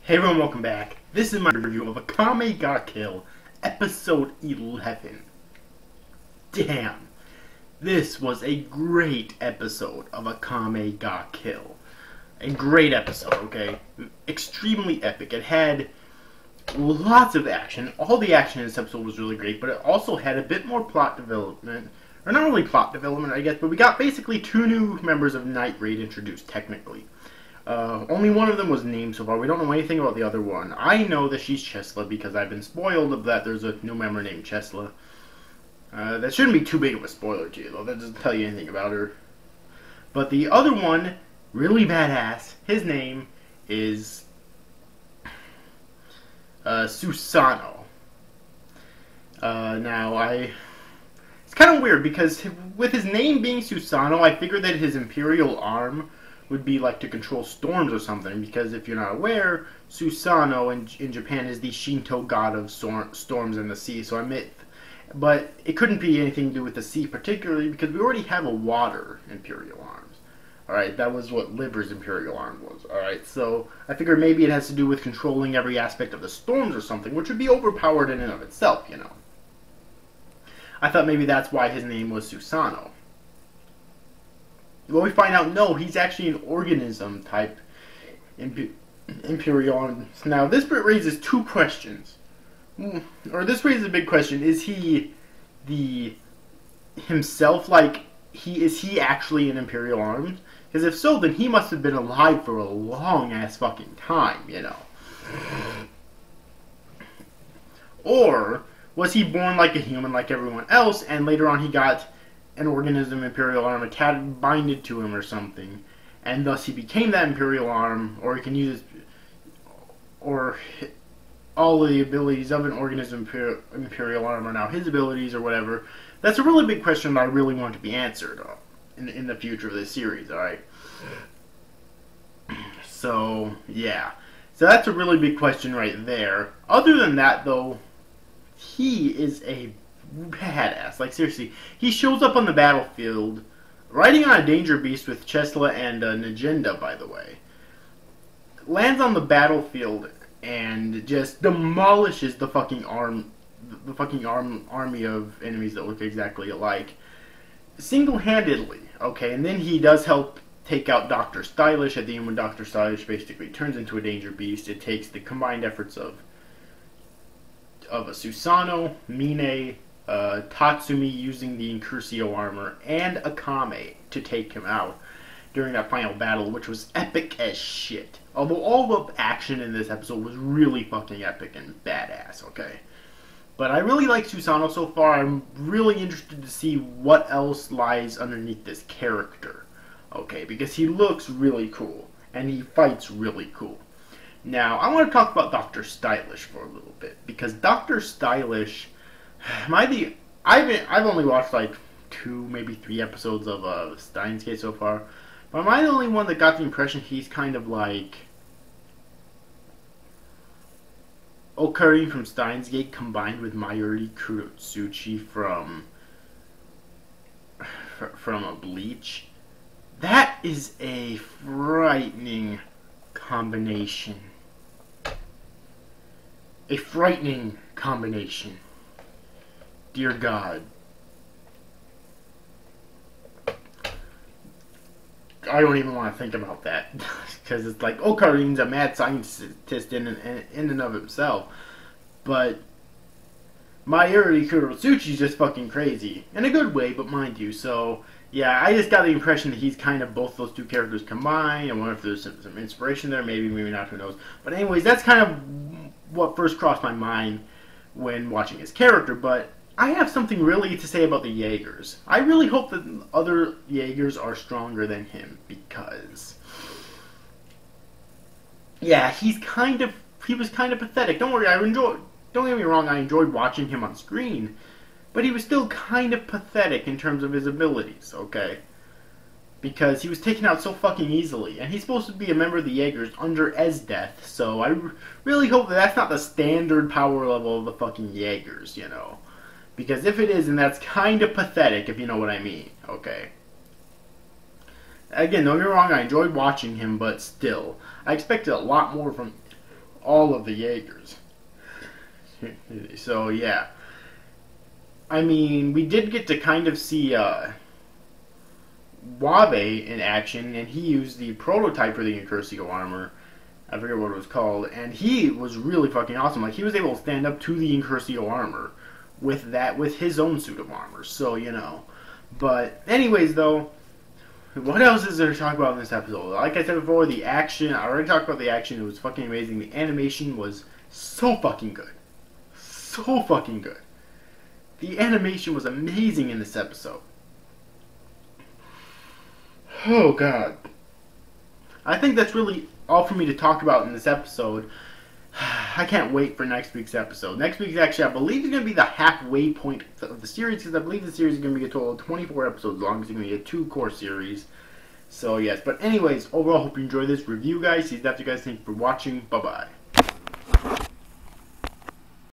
Hey everyone, welcome back. This is my review of Akame Ga Kill, episode 11. Damn, this was a great episode of Akame Ga Kill. A great episode, okay? Extremely epic. It had lots of action. All the action in this episode was really great, but it also had a bit more plot development. Or not really plot development, I guess, but we got basically 2 new members of Night Raid introduced, technically. Only one of them was named so far. We don't know anything about the other one. I know that she's Chesla because I've been spoiled that there's a new member named Chesla. That shouldn't be too big of a spoiler to you, though. That doesn't tell you anything about her. But the other one, really badass, his name is Susano. It's kind of weird because with his name being Susano, I figured that his Imperial arm would be like to control storms or something, because if you're not aware, Susano in Japan is the Shinto god of storms and the sea, so but it couldn't be anything to do with the sea particularly, because we already have a water Imperial arms. Alright, that was what Liver's Imperial arm was. Alright, so I figured maybe it has to do with controlling every aspect of the storms or something, which would be overpowered in and of itself, you know. I thought maybe that's why his name was Susano. Well, we find out, no, he's actually an organism type Imperial arm. Now, this raises 2 questions. Or this raises a big question. Is he himself, like, is he actually an Imperial arm? Because if so, then he must have been alive for a long-ass fucking time, you know. Or was he born like a human like everyone else, and later on he got an organism Imperial arm binded to him or something, and thus he became that Imperial arm, or he can use or all of the abilities of an organism Imperial arm are now his abilities or whatever. That's a really big question that I really want to be answered in the future of this series, alright? So, yeah. So that's a really big question right there. Other than that, though, he is a badass. Like, seriously, he shows up on the battlefield riding on a danger beast with Chesla and Najinda, by the way. Lands on the battlefield and just demolishes the fucking army of enemies that look exactly alike, single-handedly. Okay, and then he does help take out Dr. Stylish at the end when Dr. Stylish basically turns into a danger beast. It takes the combined efforts of a Susano, Mine, Tatsumi using the Incursio armor, and Akame to take him out during that final battle, which was epic as shit. Although all the action in this episode was really fucking epic and badass, okay? But I really like Susano so far. I'm really interested to see what else lies underneath this character, okay? Because he looks really cool, and he fights really cool. Now, I want to talk about Dr. Stylish for a little bit, because Dr. Stylish, I've only watched like 2, maybe 3 episodes of Steins Gate so far, but am I the only one that got the impression he's kind of like Okarin from Steins Gate combined with Mayuri Kurotsuchi from a Bleach? That is a frightening combination. A frightening combination. Dear God. I don't even want to think about that. Because it's like, Okarin's a mad scientist in and of himself. But Mayuri Kurotsuchi's just fucking crazy. In a good way, but mind you. So, yeah, I just got the impression that he's kind of both those 2 characters combined. I wonder if there's some inspiration there. Maybe, maybe not. Who knows. But anyways, that's kind of what first crossed my mind when watching his character. But I have something really to say about the Jaegers. I really hope that other Jaegers are stronger than him, because yeah, he was kind of pathetic. Don't worry, don't get me wrong, I enjoyed watching him on screen, but he was still kind of pathetic in terms of his abilities, okay? Because he was taken out so fucking easily, and he's supposed to be a member of the Jaegers under Esdeath, so I really hope that that's not the standard power level of the fucking Jaegers, you know? Because if it is, then that's kind of pathetic, if you know what I mean, okay? Again, don't get me wrong, I enjoyed watching him, but still, I expected a lot more from all of the Jaegers. So yeah, I mean, we did get to kind of see Wabe in action, and he used the prototype for the Incursio armor. I forget what it was called, and he was really fucking awesome. Like, he was able to stand up to the Incursio armor with his own suit of armor. So, you know. But anyways, though, what else is there to talk about in this episode? Like I said before, the action, I already talked about the action. It was fucking amazing. The animation was so fucking good. So fucking good. The animation was amazing in this episode. Oh, God. I think that's really all for me to talk about in this episode. I can't wait for next week's episode. Next week's actually, I believe, is going to be the halfway point of the series, because I believe the series is going to be a total of 24 episodes long. It's going to be a 2-core series. So, yes. But anyways, overall, hope you enjoyed this review, guys. See you guys. Thank you for watching. Bye-bye.